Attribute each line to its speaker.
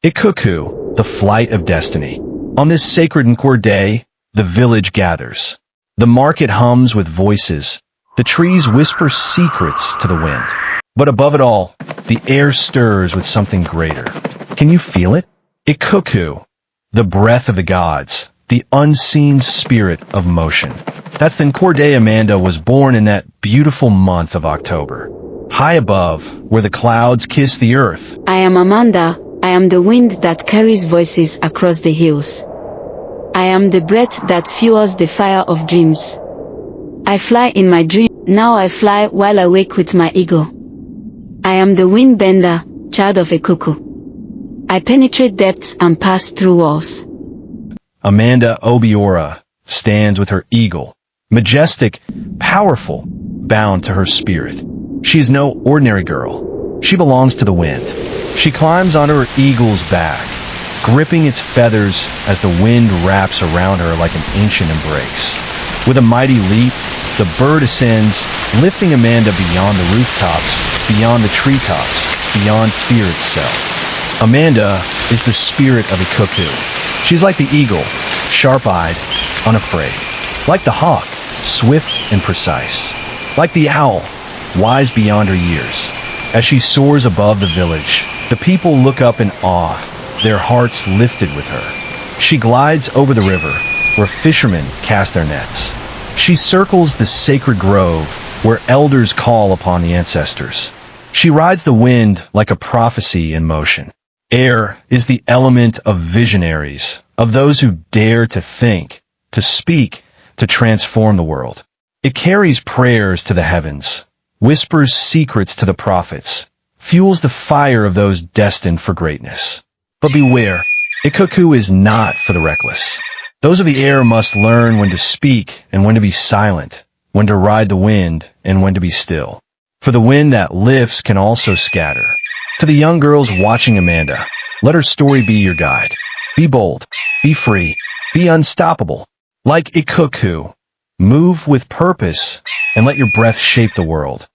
Speaker 1: IKUKU, the flight of destiny. On this sacred and core day, the village gathers. The market hums with voices. The trees whisper secrets to the wind. But above it all, the air stirs with something greater. Can you feel it? IKUKU, the breath of the gods, the unseen spirit of motion. That's the core day Amanda was born in that beautiful month of October. High above, where the clouds kiss the earth.
Speaker 2: I am Amanda. I am the wind that carries voices across the hills. I am the breath that fuels the fire of dreams. I fly in my dream, now I fly while awake with my ego. I am the wind bender, child of IKUKU. I penetrate depths and pass through walls.
Speaker 1: Amanda Obiora stands with her eagle, majestic, powerful, bound to her spirit. She is no ordinary girl. She belongs to the wind. She climbs onto her eagle's back, gripping its feathers as the wind wraps around her like an ancient embrace. With a mighty leap, the bird ascends, lifting Amanda beyond the rooftops, beyond the treetops, beyond fear itself. Amanda is the spirit of IKUKU. She's like the eagle, sharp-eyed, unafraid. Like the hawk, swift and precise. Like the owl, wise beyond her years. As she soars above the village, the people look up in awe, their hearts lifted with her. She glides over the river, where fishermen cast their nets. She circles the sacred grove, where elders call upon the ancestors. She rides the wind like a prophecy in motion. Air is the element of visionaries, of those who dare to think, to speak, to transform the world. It carries prayers to the heavens, whispers secrets to the prophets, fuels the fire of those destined for greatness. But beware, IKUKU is not for the reckless. Those of the air must learn when to speak and when to be silent, when to ride the wind and when to be still. For the wind that lifts can also scatter. To the young girls watching Amanda, let her story be your guide. Be bold, be free, be unstoppable. Like IKUKU, move with purpose and let your breath shape the world.